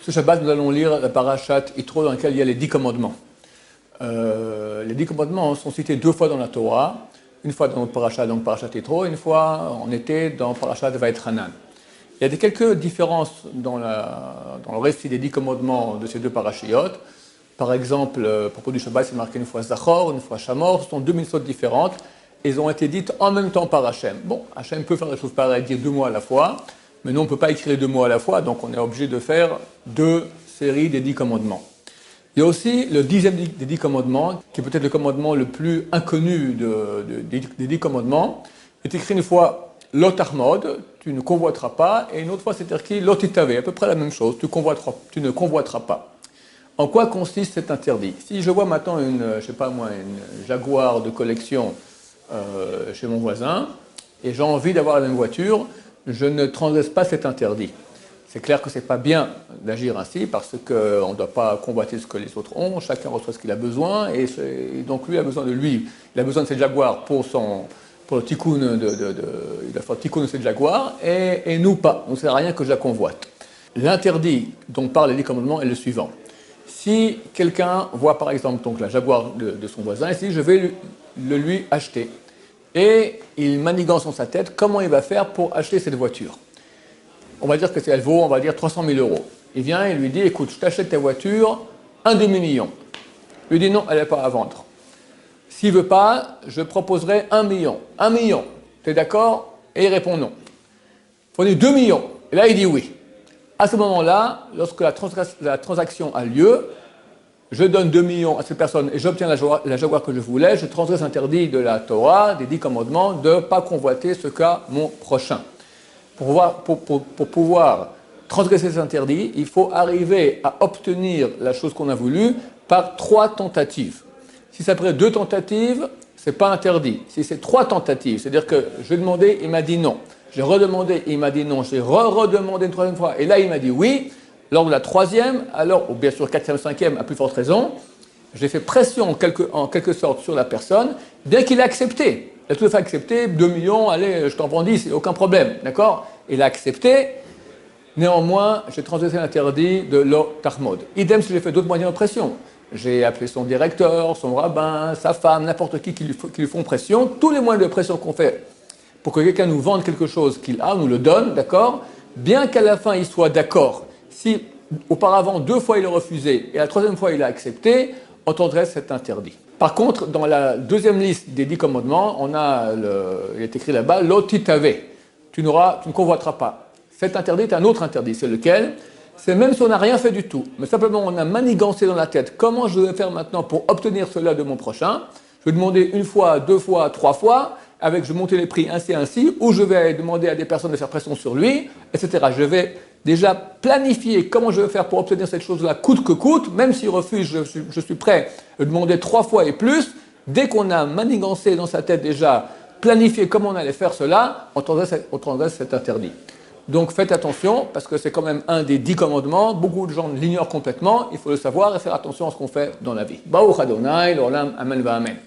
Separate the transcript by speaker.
Speaker 1: Ce Shabbat, nous allons lire la parashat Yitro dans laquelle il y a les 10 commandements. Les 10 commandements sont cités 2 fois dans la Torah, une fois dans notre parashat, donc parashat Yitro, et une fois en été dans parashat Vaïtranan. Il y a quelques différences dans le récit des 10 commandements de ces 2 parashiyot. Par exemple, à propos du Shabbat, c'est marqué une fois Zachor, une fois Shamor. Ce sont 2 mitzvot différentes. Elles ont été dites en même temps par Hachem. Bon, Hachem peut faire des choses pareilles, dire 2 mots à la fois, mais nous, on ne peut pas écrire les 2 mots à la fois, donc on est obligé de faire 2 séries des 10 commandements. Il y a aussi le 10e des 10 commandements, qui est peut-être le commandement le plus inconnu des 10 commandements. Il est écrit une fois Lo tahmod, tu ne convoiteras pas, et une autre fois c'est écrit Lo titave, à peu près la même chose, tu ne convoiteras pas. En quoi consiste cet interdit? Si je vois maintenant une Jaguar de collection chez mon voisin, et j'ai envie d'avoir la même voiture, je ne transgresse pas cet interdit. C'est clair que ce n'est pas bien d'agir ainsi, parce qu'on ne doit pas convoiter ce que les autres ont, chacun reçoit ce qu'il a besoin, et donc lui a besoin de lui. Il a besoin de cette Jaguar pour le tikkun il a fait le tikkun de cette Jaguar, et nous pas. Donc ça ne sert à rien que je la convoite. L'interdit dont parle les 10 commandements est le suivant. Si quelqu'un voit par exemple donc, la Jaguar de son voisin, et si je vais le lui acheter, et il manigance dans sa tête comment il va faire pour acheter cette voiture. On va dire que elle vaut, on va dire 300 000 euros. Il vient et lui dit, écoute, je t'achète ta voiture, 1 demi-million. Il lui dit non, elle n'est pas à vendre. S'il ne veut pas, je proposerai 1 million. 1 million, tu es d'accord? Et il répond non. Il faut dire 2 millions. Et là, il dit oui. À ce moment-là, lorsque la transaction a lieu, je donne 2 millions à cette personne et j'obtiens la Jaguar que je voulais, je transgresse l'interdit de la Torah, des 10 commandements, de ne pas convoiter ce qu'a mon prochain. Pour pouvoir transgresser cet interdit, il faut arriver à obtenir la chose qu'on a voulu par 3 tentatives. Si c'est après 2 tentatives, ce n'est pas interdit. Si c'est 3 tentatives, c'est-à-dire que je lui ai demandé, il m'a dit non. J'ai redemandé, il m'a dit non. J'ai redemandé une 3e fois, et là il m'a dit oui. Lors de la 3e, alors, ou bien sûr 4e, 5e, à plus forte raison, j'ai fait pression en quelque sorte sur la personne, bien qu'il ait accepté. Il a tout à fait accepté, 2 millions, allez, je t'en vends 10, aucun problème, d'accord? Il a accepté, néanmoins, j'ai transgressé l'interdit de Lo tahmod. Idem si j'ai fait d'autres moyens de pression. J'ai appelé son directeur, son rabbin, sa femme, n'importe qui lui font pression. Tous les moyens de pression qu'on fait pour que quelqu'un nous vende quelque chose qu'il a, nous le donne, d'accord? Bien qu'à la fin il soit d'accord. Si auparavant 2 fois il a refusé et la 3e fois il a accepté, on transgresse cet interdit. Par contre, dans la 2e liste des 10 commandements, il est écrit là-bas, Lo titave, tu ne convoiteras pas. Cet interdit est un autre interdit, c'est lequel? C'est même si on n'a rien fait du tout, mais simplement on a manigancé dans la tête comment je vais faire maintenant pour obtenir cela de mon prochain. Je vais demander 1 fois, 2 fois, 3 fois, je vais monter les prix ainsi, ou je vais demander à des personnes de faire pression sur lui, etc. Je vais déjà planifier comment je vais faire pour obtenir cette chose-là coûte que coûte, même s'il refuse, je suis prêt à demander 3 fois et plus. Dès qu'on a manigancé dans sa tête déjà, planifié comment on allait faire cela, on transgresse cet interdit. Donc faites attention, parce que c'est quand même un des 10 commandements, beaucoup de gens l'ignorent complètement, il faut le savoir et faire attention à ce qu'on fait dans la vie. Baruch Adonai, l'olam, amen va amen.